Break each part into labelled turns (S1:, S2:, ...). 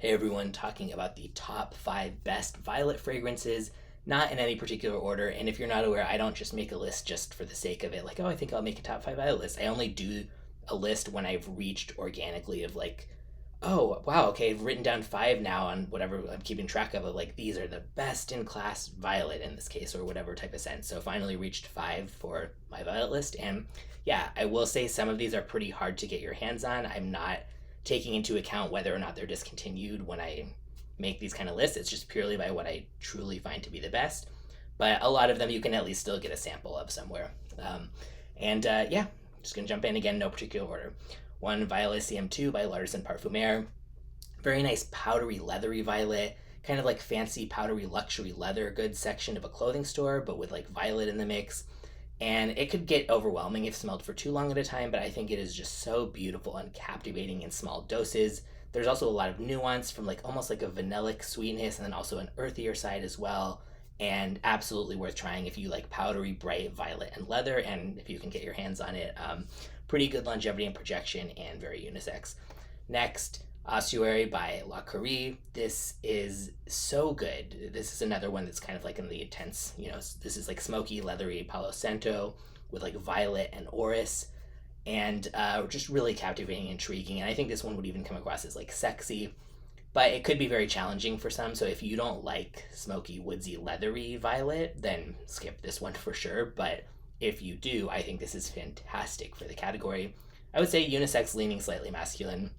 S1: Hey everyone, talking about the top 5 best violet fragrances, not in any particular order. And if you're not aware, I don't just make a list just for the sake of it, like, oh, I think I'll make a top 5 violet list. I only do a list when I've reached organically of like, oh, wow, okay, I've written down 5 now on whatever I'm keeping track of like, these are the best in class violet in this case, or whatever type of sense. So finally reached 5 for my violet list. And yeah, I will say some of these are pretty hard to get your hands on. I'm not taking into account whether or not they're discontinued when I make these kind of lists. It's just purely by what I truly find to be the best. But a lot of them you can at least still get a sample of somewhere. Yeah, just gonna jump in again, no particular order. One, Violaceum 2 by L'Artisan Parfumeur. Very nice powdery leathery violet, kind of like fancy powdery luxury leather goods section of a clothing store, but with like violet in the mix. And it could get overwhelming if smelled for too long at a time, but I think it is just so beautiful and captivating in small doses. There's also a lot of nuance from like almost like a vanillic sweetness and then also an earthier side as well. And absolutely worth trying if you like powdery, bright violet and leather, and if you can get your hands on it. Pretty good longevity and projection, and very unisex. Next, Ossuary by La Curie. This is so good. This is another one that's kind of like in the intense, this is like smoky, leathery Palo Santo with like violet and orris, and just really captivating, intriguing. And I think this one would even come across as like sexy, but it could be very challenging for some. So if you don't like smoky, woodsy, leathery violet, then skip this one for sure. But if you do, I think this is fantastic for the category. I would say unisex, leaning slightly masculine,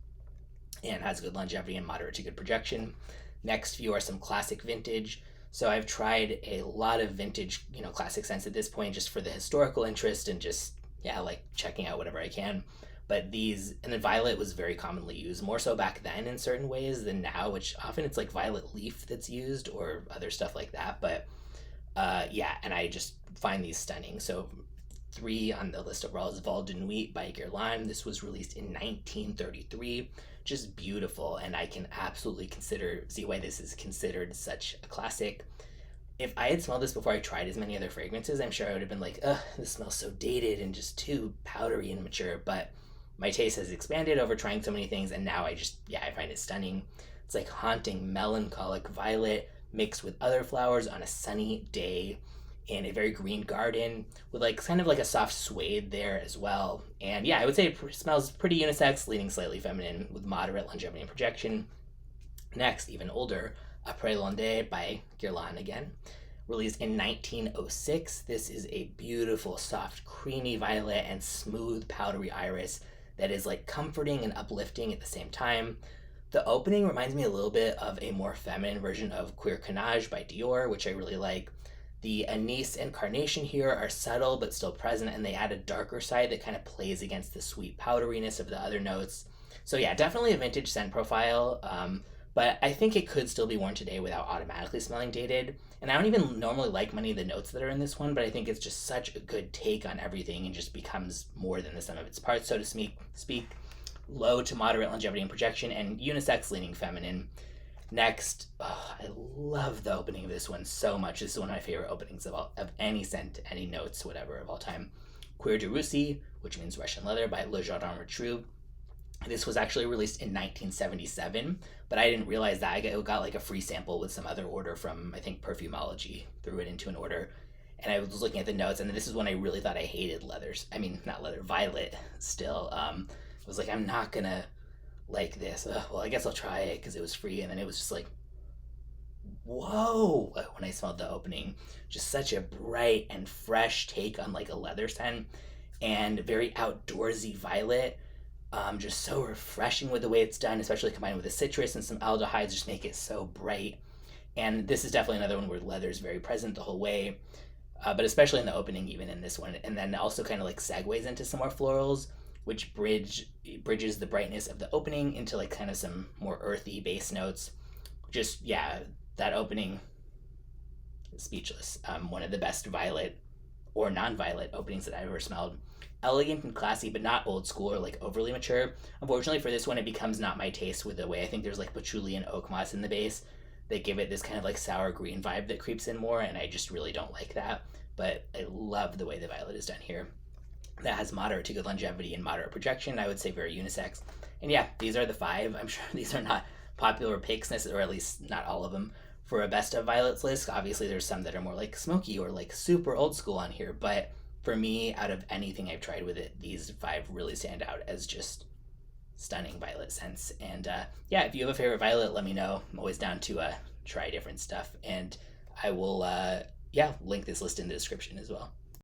S1: and has good longevity and moderate to good projection. Next few are some classic vintage. So I've tried a lot of vintage, classic scents at this point, just for the historical interest and just, like checking out whatever I can. But these, and then violet was very commonly used, more so back then in certain ways than now, which often it's like violet leaf that's used or other stuff like that. But and I just find these stunning. So 3 on the list overall is Vol de Nuit by Guerlain. This was released in 1933. Just beautiful, and I can absolutely see why this is considered such a classic. If I had smelled this before I tried as many other fragrances, I'm sure I would have been like, ugh, this smells so dated and just too powdery and mature. But my taste has expanded over trying so many things, and now I find it stunning. It's like haunting, melancholic violet mixed with other flowers on a sunny day in a very green garden with like kind of like a soft suede there as well. And I would say it smells pretty unisex, leaning slightly feminine with moderate longevity and projection. Next, even older, Apres Londe by Guerlain again. Released in 1906, this is a beautiful, soft, creamy violet and smooth, powdery iris that is like comforting and uplifting at the same time. The opening reminds me a little bit of a more feminine version of Cuir by Dior, which I really like. The anise and carnation here are subtle but still present, and they add a darker side that kind of plays against the sweet powderiness of the other notes. So definitely a vintage scent profile, but I think it could still be worn today without automatically smelling dated. And I don't even normally like many of the notes that are in this one, but I think it's just such a good take on everything and just becomes more than the sum of its parts, so to speak. Low to moderate longevity and projection, and unisex, leaning feminine. Next, I love the opening of this one so much. This is one of my favorite openings of any scent, any notes, whatever, of all time. Cuir de Russie, which means Russian leather, by Le Jardin Retrouve. This was actually released in 1977, but I didn't realize that. I got like a free sample with some other order from, I think, Perfumology, threw it into an order. And I was looking at the notes, and this is when I really thought I hated leathers. I mean, not leather, violet still. I was like, I'm not going to like this. Well, I guess I'll try it because it was free. And then it was just like, whoa, when I smelled the opening. Just such a bright and fresh take on like a leather scent, and very outdoorsy violet. Just so refreshing with the way it's done, especially combined with the citrus and some aldehydes, just make it so bright. And this is definitely another one where leather is very present the whole way, but especially in the opening, even in this one. And then also kind of like segues into some more florals, which bridges the brightness of the opening into like kind of some more earthy base notes. Just, that opening, speechless. One of the best violet or non-violet openings that I've ever smelled. Elegant and classy, but not old school or like overly mature. Unfortunately for this one, it becomes not my taste with the way I think there's like patchouli and oak moss in the base. They give it this kind of like sour green vibe that creeps in more, and I just really don't like that. But I love the way the violet is done here. That has moderate to good longevity and moderate projection. I would say very unisex. And these are the 5. I'm sure these are not popular picks, or at least not all of them, for a best of violets list. Obviously, there's some that are more like smoky or like super old school on here, but for me, out of anything I've tried with it, these 5 really stand out as just stunning violet scents. And yeah, if you have a favorite violet, let me know. I'm always down to try different stuff, and I will link this list in the description as well.